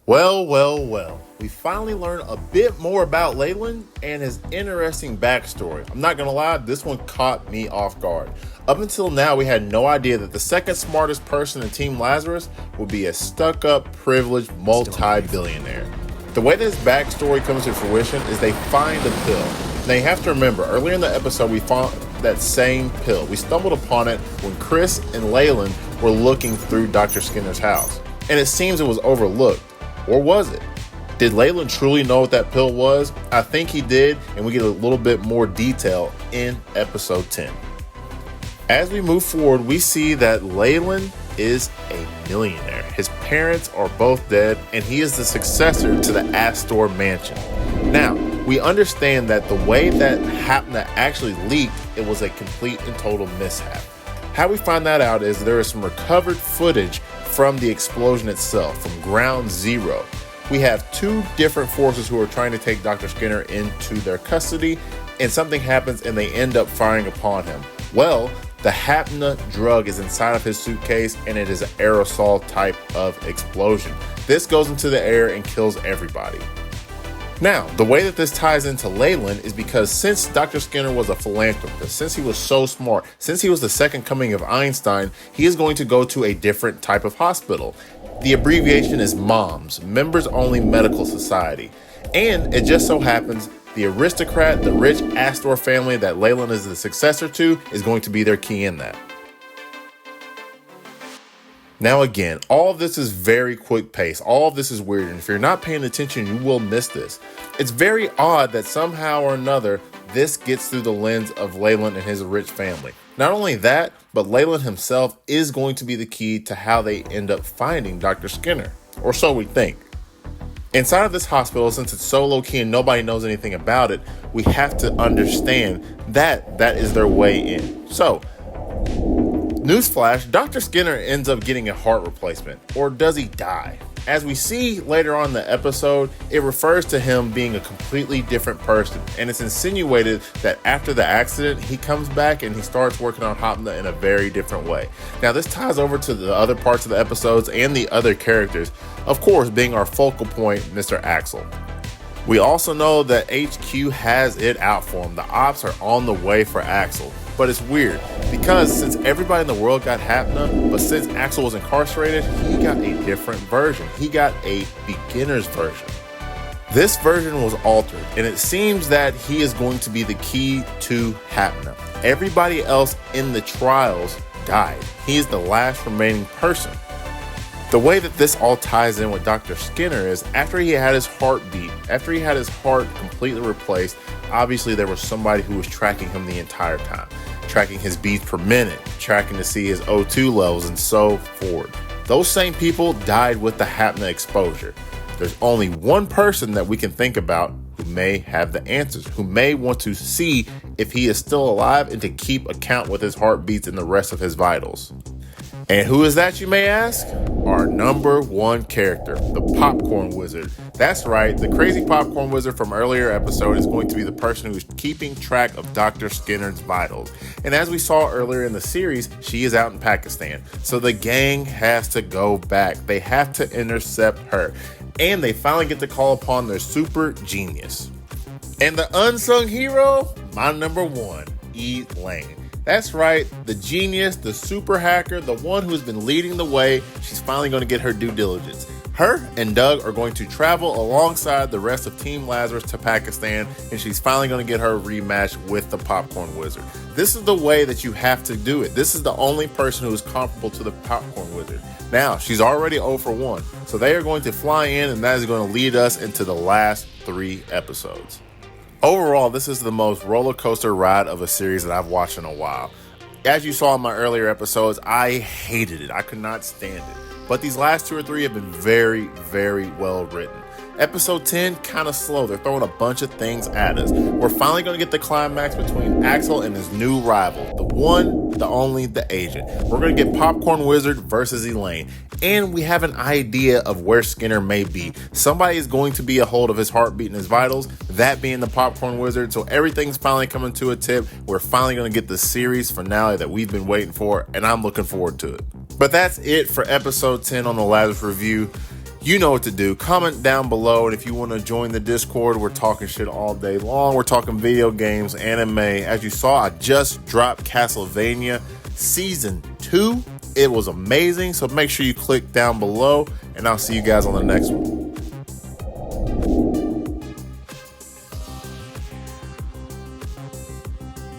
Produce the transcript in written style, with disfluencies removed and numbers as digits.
Well. We finally learned a bit more about Leland and his interesting backstory. I'm not gonna lie, this one caught me off guard. Up until now, we had no idea that the second smartest person in Team Lazarus would be a stuck-up, privileged, multi-billionaire. The way this backstory comes to fruition is they find a pill. Now you have to remember, earlier in the episode, we found that same pill. We stumbled upon it when Chris and Leland were looking through Dr. Skinner's house. And it seems it was overlooked. Or was it? Did Leland truly know what that pill was? I think he did, and we get a little bit more detail in episode 10. As we move forward, we see that Leland is a millionaire. His parents are both dead, and he is the successor to the Astor mansion. Now, we understand that the way that Hapna actually leaked, it was a complete and total mishap. How we find that out is there is some recovered footage from the explosion itself, from ground zero. We have two different forces who are trying to take Dr. Skinner into their custody, and something happens and they end up firing upon him. Well, the Hapna drug is inside of his suitcase, and it is an aerosol type of explosion. This goes into the air and kills everybody. Now, the way that this ties into Leland is because since Dr. Skinner was a philanthropist, since he was so smart, since he was the second coming of Einstein, he is going to go to a different type of hospital. The abbreviation is MOMS, Members Only Medical Society. And it just so happens the Aristocrat, the rich Astor family that Leland is the successor to, is going to be their key in that. Now again, all of this is very quick pace. All of this is weird, and if you're not paying attention, you will miss this. It's very odd that somehow or another, this gets through the lens of Leland and his rich family. Not only that, but Leland himself is going to be the key to how they end up finding Dr. Skinner, or so we think. Inside of this hospital, since it's so low-key and nobody knows anything about it, we have to understand that that is their way in. So, newsflash, Dr. Skinner ends up getting a heart replacement, or does he die? As we see later on in the episode, it refers to him being a completely different person, and it's insinuated that after the accident, he comes back and he starts working on Hapna in a very different way. Now, this ties over to the other parts of the episodes and the other characters, of course, being our focal point, Mr. Axel. We also know that HQ has it out for him. The ops are on the way for Axel. But it's weird, because since everybody in the world got Hapna, but since Axel was incarcerated, he got a different version. He got a beginner's version. This version was altered, and it seems that he is going to be the key to Hapna. Everybody else in the trials died. He is the last remaining person. The way that this all ties in with Dr. Skinner is after he had his heart beat, after he had his heart completely replaced, obviously there was somebody who was tracking him the entire time, tracking his beats per minute, tracking to see his O2 levels and so forth. Those same people died with the Hapna exposure. There's only one person that we can think about who may have the answers, who may want to see if he is still alive and to keep account with his heartbeats and the rest of his vitals. And who is that, you may ask? Our number one character, the Popcorn Wizard. That's right, the crazy Popcorn Wizard from earlier episode is going to be the person who's keeping track of Dr. Skinner's vitals. And as we saw earlier in the series, she is out in Pakistan. So the gang has to go back. They have to intercept her. And they finally get to call upon their super genius. And the unsung hero, my number one, Elaine. That's right, the genius, the super hacker, the one who's been leading the way. She's finally going to get her due diligence. Her and Doug are going to travel alongside the rest of Team Lazarus to Pakistan, and she's finally going to get her rematch with the Popcorn Wizard. This is the way that you have to do it. This is the only person who is comparable to the Popcorn Wizard. Now, she's already 0 for 1, so they are going to fly in, and that is going to lead us into the last 3 episodes. Overall, this is the most roller coaster ride of a series that I've watched in a while. As you saw in my earlier episodes, I hated it. I could not stand it. But these last 2 or 3 have been very, very well written. Episode 10, kind of slow. They're throwing a bunch of things at us. We're finally going to get the climax between Axel and his new rival. The one, the only, the agent. We're going to get Popcorn Wizard versus Elaine. And we have an idea of where Skinner may be. Somebody is going to be a hold of his heartbeat and his vitals, that being the Popcorn Wizard. So everything's finally coming to a tip. We're finally going to get the series finale that we've been waiting for, and I'm looking forward to it. But that's it for episode 10 on the Lazarus Review. You know what to do. Comment down below, and if you want to join the Discord, we're talking shit all day long. We're talking video games, anime. As you saw, I just dropped Castlevania Season 2. It was amazing, so make sure you click down below, and I'll see you guys on the next one.